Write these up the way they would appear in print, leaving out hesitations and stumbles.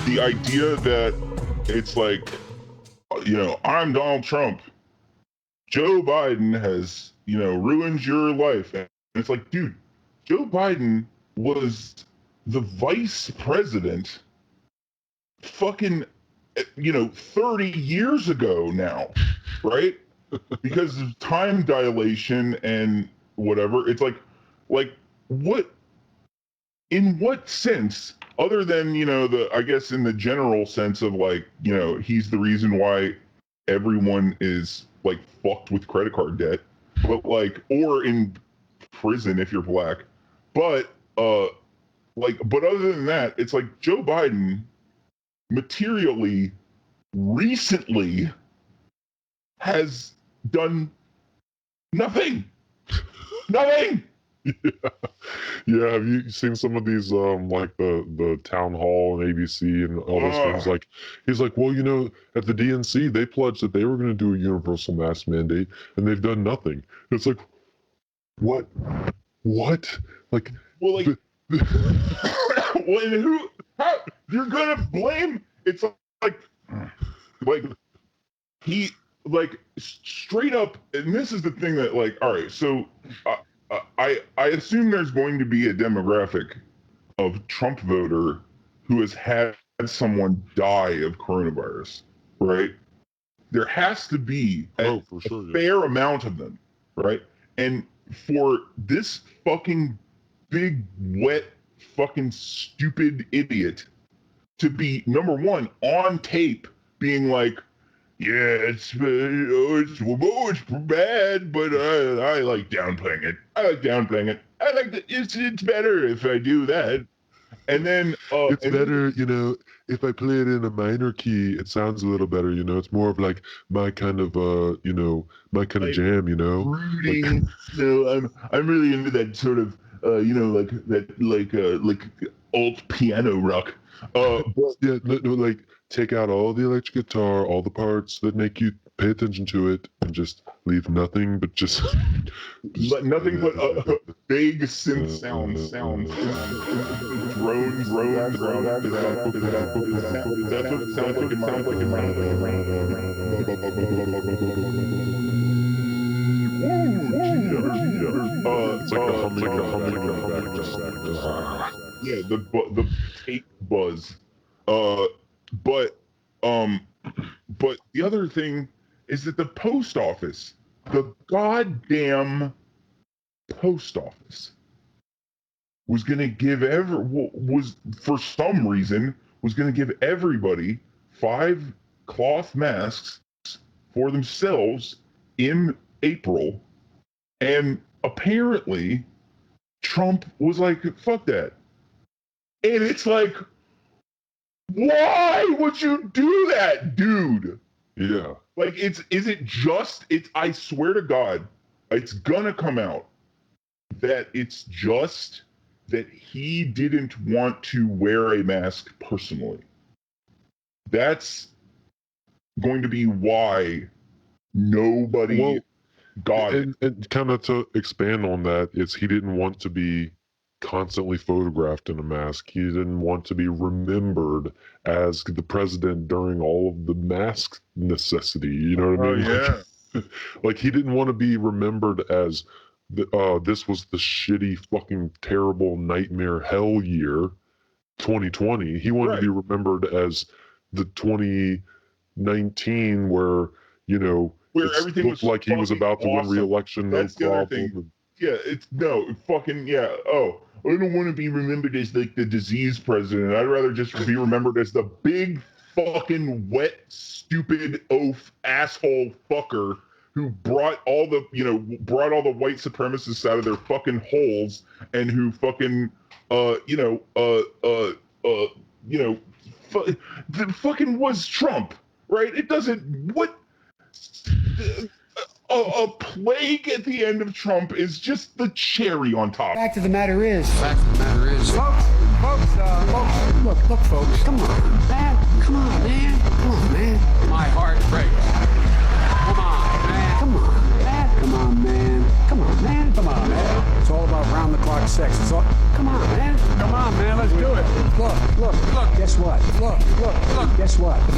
the idea that it's like, you know, I'm Donald Trump. Joe Biden has, you know, ruined your life. And it's like, dude, Joe Biden was the vice president fucking, you know, 30 years ago now, right? Because of time dilation and whatever. It's like what, in what sense, other than, you know, I guess in the general sense of like, you know, he's the reason why everyone is like fucked with credit card debt, but like, or in prison if you're black. But but other than that, it's like Joe Biden materially recently has done nothing. Nothing. Yeah, have you seen some of these like the town hall and ABC and all those things? Like, he's like, well, you know, at the DNC they pledged that they were going to do a universal mask mandate and they've done nothing. It's like, what like, well, like well, who, how, you're gonna blame, it's like he, like, straight up, and this is the thing that, like, all right, so I assume there's going to be a demographic of Trump voter who has had someone die of coronavirus, right? There has to be a fair amount of them, right? And for this fucking big, wet, fucking stupid idiot to be, number one, on tape being like, yeah, it's bad, but I like downplaying it. I like that. It's better if I do that. And then it's better, you know, if I play it in a minor key, it sounds a little better, you know. It's more of like my kind of you know, my kind of jam, you know. Brooding, like, you know, I'm really into that sort of you know, like alt piano rock. But yeah, no, like, take out all the electric guitar, all the parts that make you pay attention to it, and just leave nothing but just nothing but vague synth sounds. Drones. That's what it sounds like. It sounds like it's like the humming in the back, just yeah, the tape buzz. But the other thing is that the post office, the goddamn post office, was gonna give for some reason was gonna give everybody 5 cloth masks for themselves in April, and apparently Trump was like, fuck that. And it's like, why would you do that, dude? Yeah. Like, I swear to God, it's gonna come out that it's just that he didn't want to wear a mask personally. That's going to be why nobody got it. And kind of to expand on that, he didn't want to be constantly photographed in a mask. He didn't want to be remembered as the president during all of the mask necessity. You know what I mean? Yeah. Like, he didn't want to be remembered as this was the shitty, fucking, terrible nightmare hell year, 2020. He wanted to be remembered as the 2019 where, you know, where everything looked like he was about to win re-election. That's no problem. Yeah, I don't want to be remembered as like the disease president. I'd rather just be remembered as the big fucking wet, stupid oaf asshole fucker who brought all the white supremacists out of their fucking holes, and who fucking fucking was Trump, right? It doesn't, what, a plague at the end of Trump is just the cherry on top. Fact of the matter is, Folks, folks, come on, man, my heart breaks. Come on, man. It's all about round-the-clock sex. It's all. Come on, man. Let's do it. Look. Guess what? Look.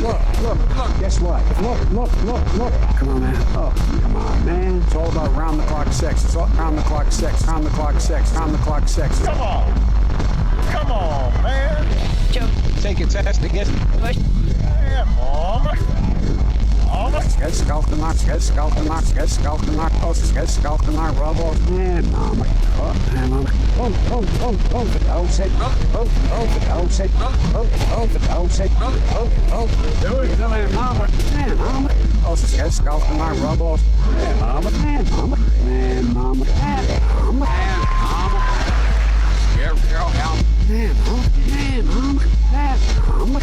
look. Guess what? Look. Come on, man. Oh, come on, man. It's all about round-the-clock sex. It's all round-the-clock sex. Round-the-clock sex. Round-the-clock sex. Come on, man. Take a test to get pushed. Yeah, mama. Get scalped and knock, get scalped and knock, get scalped and knock, get scalped and knock, rub off, man, mama. Oh, man, mama. Oh, for God's sake. Oh, for God's sake. Oh, for God's sake. Oh, do it, man, mama. Man, mama. Oh, get scalped and knock, rub off. Man, mama. Man, mama. Man, mama. Man, mama. Man, mama. Here we go, hell. Man, mama. Man, mama. Man, mama.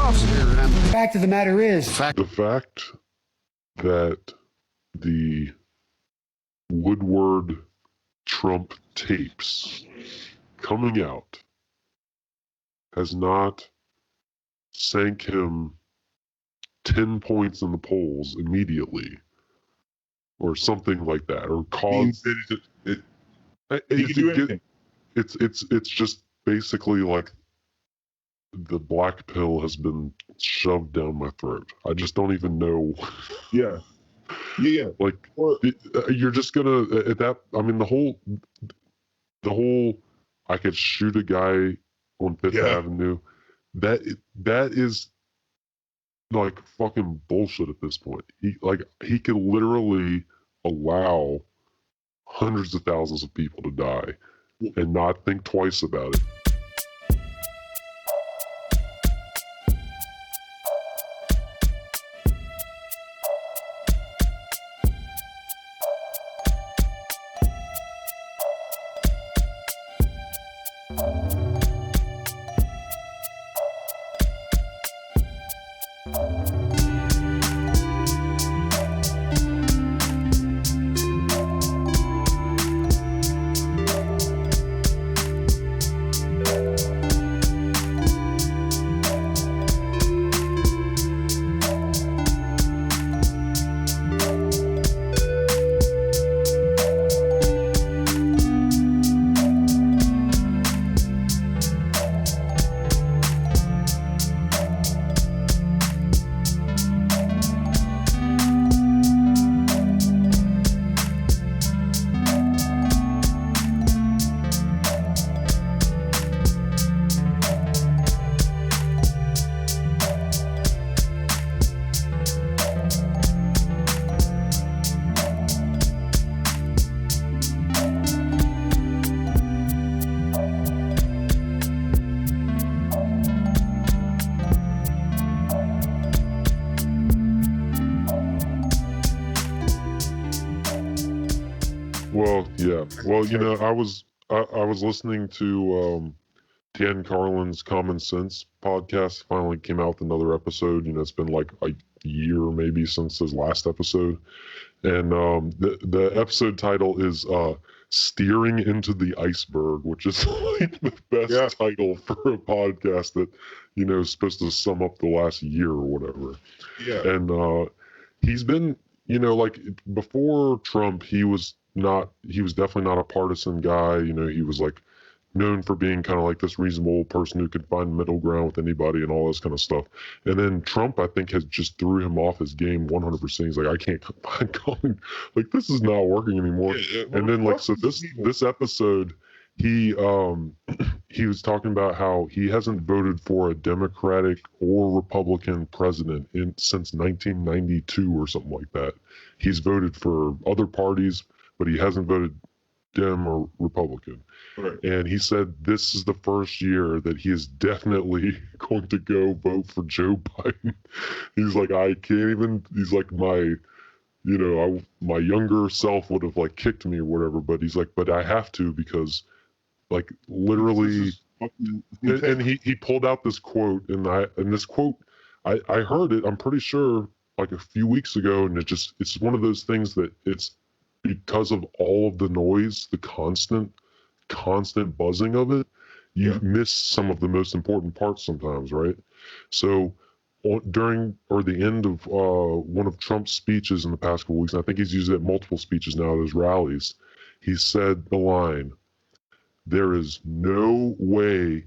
The fact of the matter is, The fact that the Woodward Trump tapes coming out has not sank him 10 points in the polls immediately or something like that, or caused he can do anything. It's just basically like the black pill has been shoved down my throat. I just don't even know. Yeah. Like, Or, you're just gonna at that. I mean, the whole. I could shoot a guy on Fifth Avenue. That is like fucking bullshit at this point. He could literally allow hundreds of thousands of people to die and not think twice about it. Well, yeah. Well, you know, I was listening to Dan Carlin's Common Sense podcast. Finally came out with another episode. You know, it's been like a year maybe since his last episode, and the episode title is "Steering into the Iceberg," which is like the best title for a podcast that, you know, is supposed to sum up the last year or whatever. yeah. And he's been, you know, like before Trump, he was definitely not a partisan guy. You know, he was like known for being kind of like this reasonable person who could find middle ground with anybody and all this kind of stuff. And then Trump, I think, has just threw him off his game 100%. He's like, I can't find calling, like, this is not working anymore. And then like, so this episode, he was talking about how he hasn't voted for a Democratic or Republican president since 1992 or something like that. He's voted for other parties, but he hasn't voted Dem or Republican. Right. And he said this is the first year that he is definitely going to go vote for Joe Biden. He's like, I can't even, he's like, my younger self would have like kicked me or whatever, but he's like, but I have to, because like literally, and he pulled out this quote, and this quote, I heard it, I'm pretty sure, like a few weeks ago, and it's one of those things that it's because of all of the noise, the constant buzzing of it, you miss some of the most important parts sometimes, right? So during or the end of one of Trump's speeches in the past couple weeks, and I think he's used it at multiple speeches now at his rallies, he said the line, "There is no way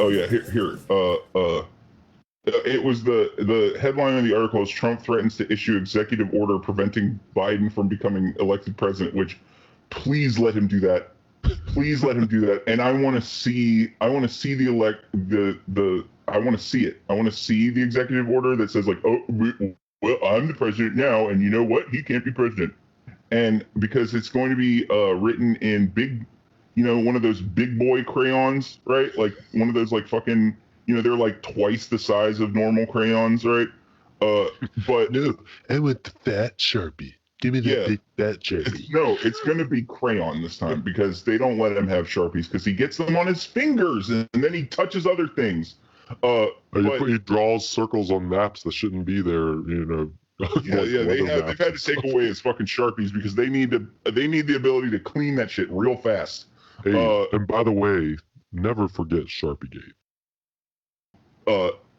Oh yeah, here. It was the headline of the article is Trump threatens to issue executive order preventing Biden from becoming elected president. Which, please let him do that. Please let him do that. And I want to see I want to see it. I want to see the executive order that says like, oh, well, I'm the president now, and you know what? He can't be president. And because it's going to be written in big, one of those big boy crayons, right? Like one of those like fucking, they're like twice the size of normal crayons, right? But no, I want the fat Sharpie. Give me that big fat Sharpie. No, it's going to be crayon this time because they don't let him have Sharpies because he gets them on his fingers and then he touches other things. He draws circles on maps that shouldn't be there, They've had to take away his fucking Sharpies because they need the ability to clean that shit real fast. Hey, and by the way, never forget Sharpiegate.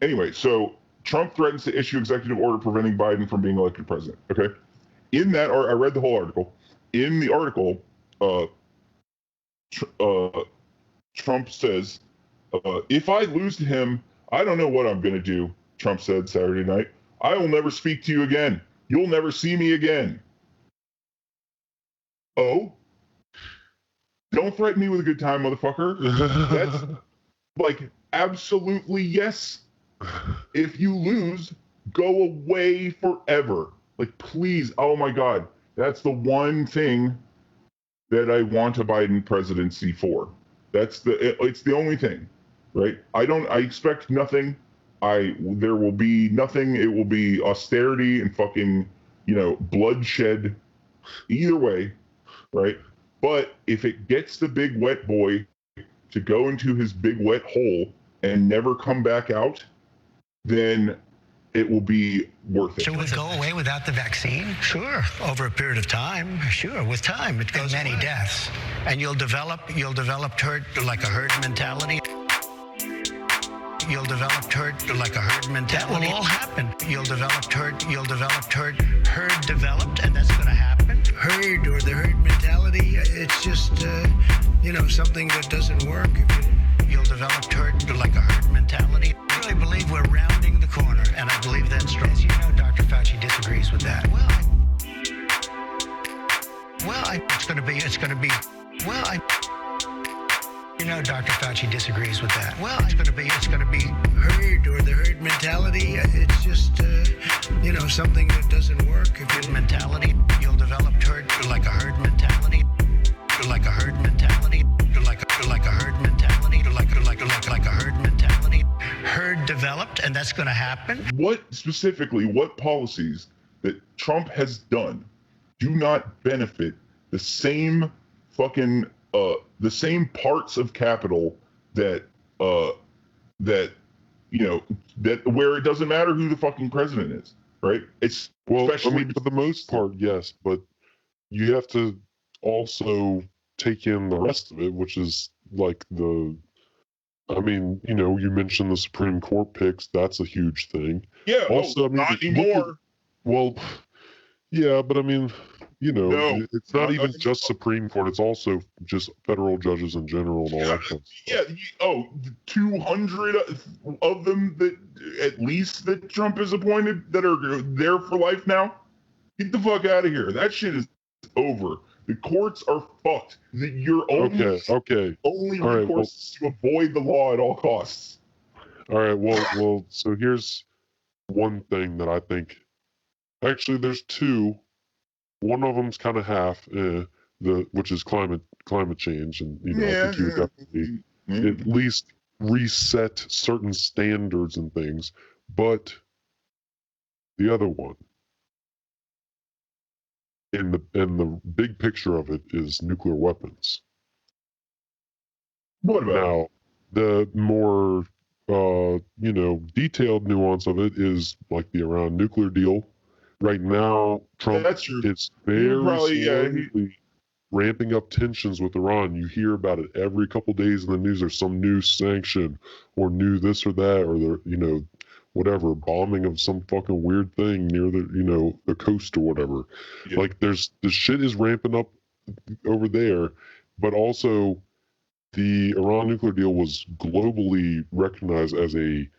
Anyway, so Trump threatens to issue executive order preventing Biden from being elected president. Okay, in that, I read the whole article. In the article, Trump says, "If I lose to him, I don't know what I'm going to do." Trump said Saturday night. "I will never speak to you again. You'll never see me again." Oh? Don't threaten me with a good time, motherfucker. That's like absolutely yes. If you lose, go away forever. Like, please. Oh my God. That's the one thing that I want a Biden presidency for. It's the only thing, right? I expect nothing. There will be nothing. It will be austerity and fucking, bloodshed either way, right? But if it gets the big wet boy to go into his big wet hole and never come back out, then it will be worth it. Should we go away without the vaccine? Sure. Over a period of time. Sure. With time, it goes many deaths. And you'll develop herd mentality. You'll develop herd mentality. That will all happen. You'll develop herd developed, and that's going to happen. Herd or the herd mentality, it's just, something that doesn't work. You'll develop herd mentality. I really believe we're rounding the corner, and I believe that's true. As you know, Dr. Fauci disagrees with that. Dr. Fauci disagrees with that. It's going to be herd or the herd mentality. It's just, something that doesn't work. If herd mentality, you'll develop herd like a herd mentality, like a herd mentality, like a herd mentality, like a herd mentality. Herd developed, and that's going to happen. What policies that Trump has done do not benefit the same fucking the same parts of capital that where it doesn't matter who the fucking president is, right? It's for the most part, yes, but you have to also take in the rest of it, which is like I mean, you mentioned the Supreme Court picks. That's a huge thing. Yeah. Also, I mean, not anymore. Well, yeah, but I mean, No, it's not even just Supreme Court. It's also just federal judges in general and all that kind of stuff. Yeah. 200 of them that at least that Trump has appointed that are there for life now. Get the fuck out of here. That shit is over. The courts are fucked. Your only recourse is to avoid the law at all costs. All right. Well. So here's one thing that I think. Actually, there's two. One of them's kind of half, which is climate change, and I think you would definitely at least reset certain standards and things. But the other one, in the big picture of it, is nuclear weapons. What about now? The more detailed nuance of it is like the Iran nuclear deal. Right now, Trump is very slowly ramping up tensions with Iran. You hear about it every couple days in the news. There's some new sanction or new this or that, or whatever, bombing of some fucking weird thing near the coast or whatever. Yeah. Like the shit is ramping up over there, but also the Iran nuclear deal was globally recognized as a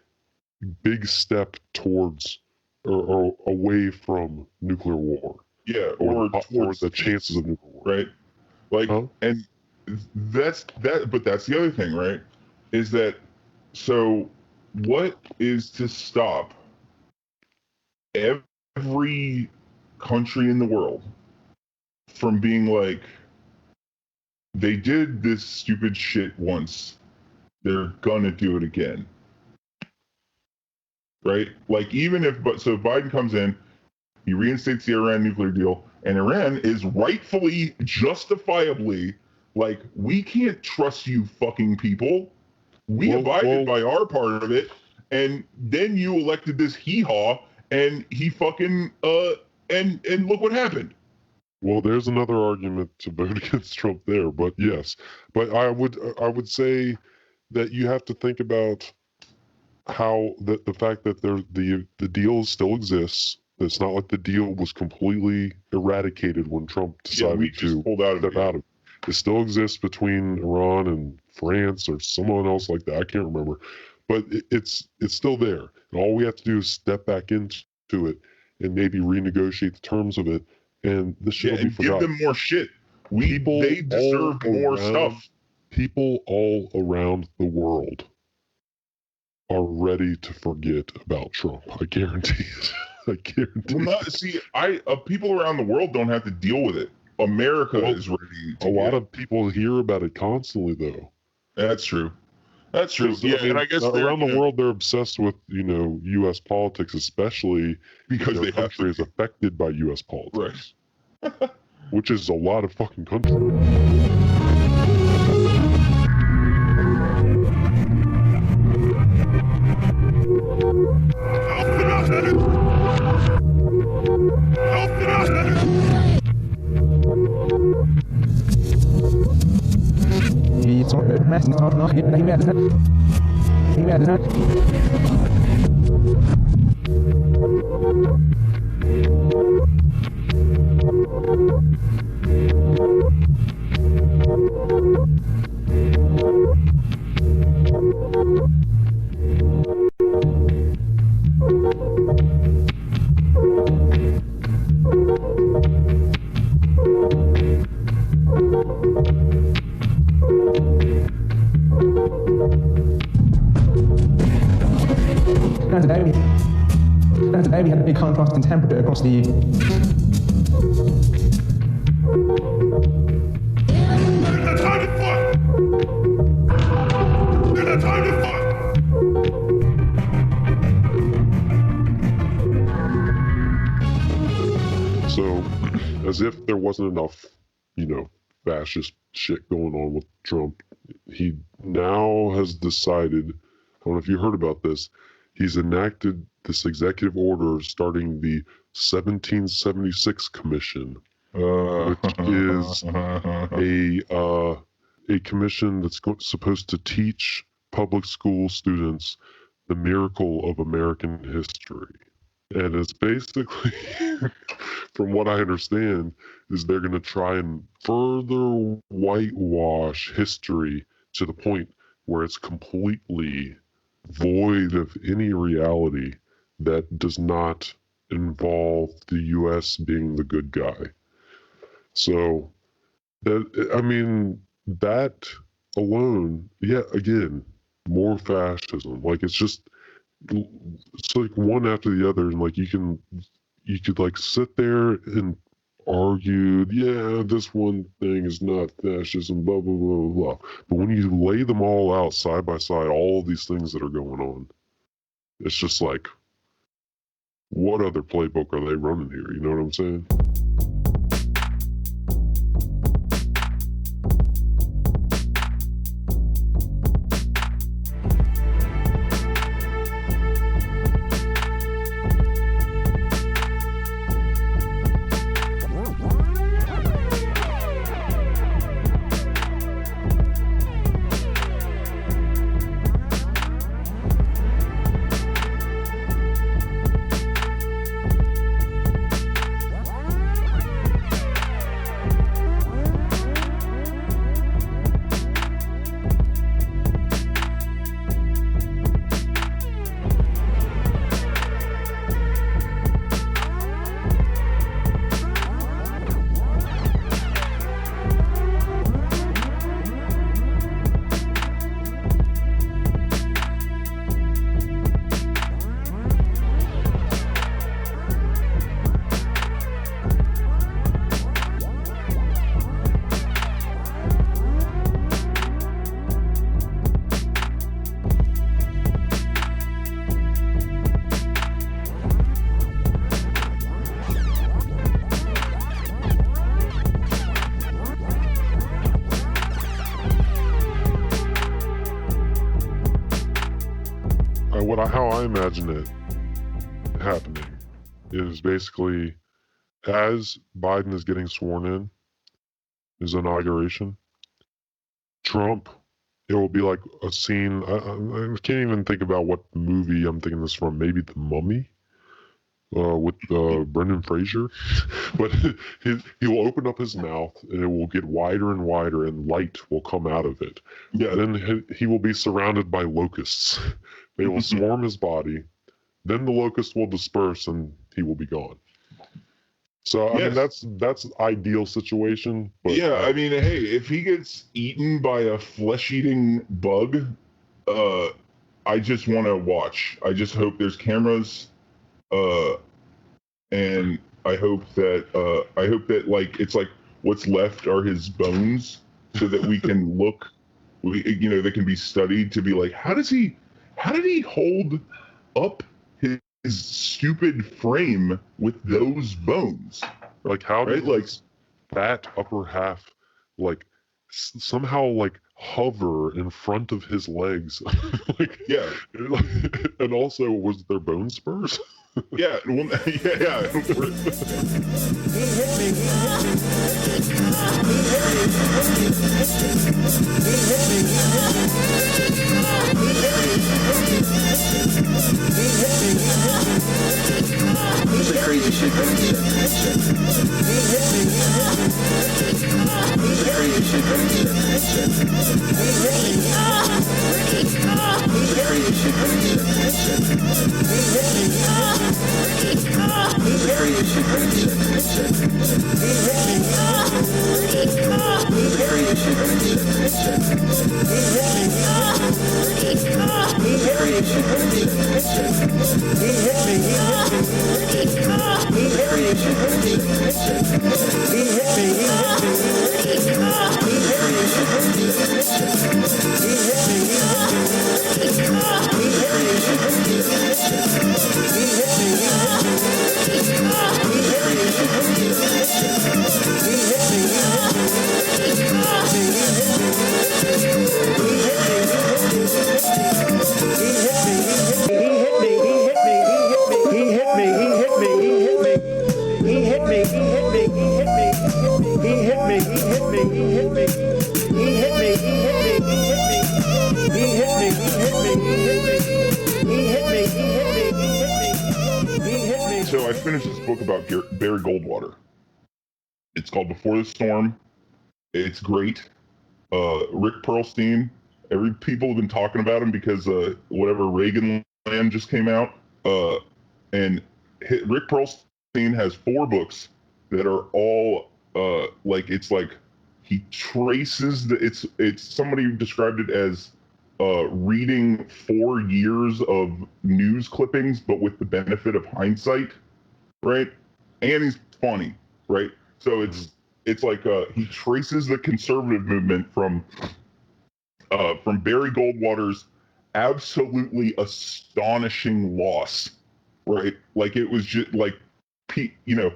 big step towards or away from nuclear war. Yeah, or the chances of nuclear war. Right. Like, and that's that. But that's the other thing, right? Is that so? What is to stop every country in the world from being like, they did this stupid shit once, they're gonna do it again? Right? Like, even if Biden comes in, he reinstates the Iran nuclear deal, and Iran is rightfully, justifiably like, we can't trust you fucking people. We abided by our part of it, and then you elected this hee-haw, and he fucking and look what happened. Well, there's another argument to vote against Trump there, but yes. But I would say that you have to think about how the fact that the deal still exists. It's not like the deal was completely eradicated when Trump decided to pull out of it. It still exists between Iran and France or someone else like that. I can't remember, but it's still there. And all we have to do is step back into it and maybe renegotiate the terms of it, and this shit will be forgotten. Give them more shit. They deserve more stuff. People all around the world are ready to forget about Trump. I guarantee it. I guarantee it. People around the world don't have to deal with it. America is ready. A lot of people hear about it constantly, though. That's true. That's true. Yeah, and I guess around the world they're obsessed with U.S. politics, especially because their country is affected by U.S. politics, right? Which is a lot of fucking countries. Today we had a big contrast in temperature across the So, as if there wasn't enough, fascist shit going on with Trump, he now has decided, I don't know if you heard about this, he's enacted this executive order starting the 1776 Commission, which is a commission that's supposed to teach public school students the miracle of American history. And it's basically, from what I understand, is they're going to try and further whitewash history to the point where it's completely void of any reality that does not involve the U.S. being the good guy. So, that alone, again, more fascism. Like, it's like one after the other, and like you could like sit there and argue, this one thing is not fascism, blah blah blah blah. But when you lay them all out side by side, all of these things that are going on, it's just like, what other playbook are they running here? You know what I'm saying? How I imagine it happening is basically as Biden is getting sworn in, his inauguration, Trump, it will be like a scene. I can't even think about what movie I'm thinking this from. Maybe The Mummy with Brendan Fraser. But he will open up his mouth and it will get wider and wider and light will come out of it. Yeah. Then he will be surrounded by locusts. They will swarm his body. Then the locusts will disperse and he will be gone. So, I mean, that's ideal situation. But, I mean, hey, if he gets eaten by a flesh-eating bug, I just want to watch. I just hope there's cameras, and I hope that like it's like what's left are his bones, so that we can look, they can be studied to be like, how did he hold up his stupid frame with those bones? Like, how did like that upper half like somehow like hover in front of his legs? Like, yeah. And also, was there bone spurs? Yeah, well, yeah. This is crazy shit, man. This is crazy shit, man. This is crazy shit, man. Crazy shit, finished this book about Barry Goldwater. It's called Before the Storm. It's great. Rick Perlstein. People have been talking about him because whatever Reagan Land just came out. And Rick Perlstein has 4 books that are all he traces it's somebody described it as reading 4 years of news clippings, but with the benefit of hindsight, right? And he's funny, right? So it's like he traces the conservative movement from Barry Goldwater's absolutely astonishing loss, right? Like it was just like, he didn't.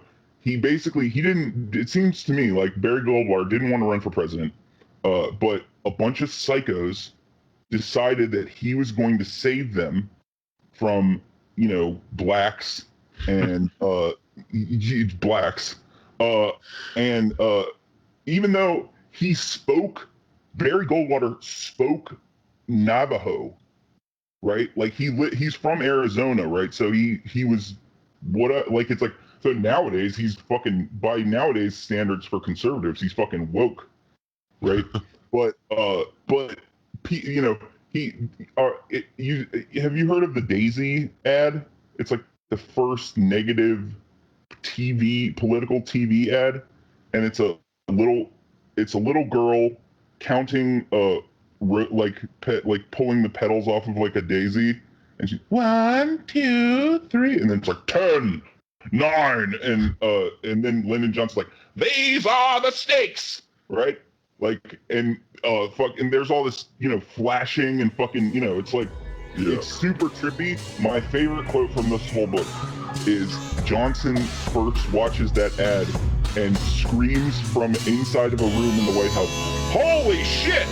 It seems to me like Barry Goldwater didn't want to run for president, but a bunch of psychos decided that he was going to save them from, blacks and blacks. And even though Barry Goldwater spoke Navajo, right? Like he's from Arizona, right? So he was so nowadays he's fucking, by nowadays standards for conservatives, he's fucking woke, right? But have you heard of the Daisy ad? It's like the first negative political TV ad, and it's a little girl counting pulling the petals off of like a daisy, and she's 1, 2, 3, and then it's like 10, 9, and then Lyndon Johnson's like, these are the stakes, right? Like, and and there's all this, flashing and fucking, it's like, it's super trippy. My favorite quote from this whole book is Johnson first watches that ad and screams from inside of a room in the White House, "Holy shit!"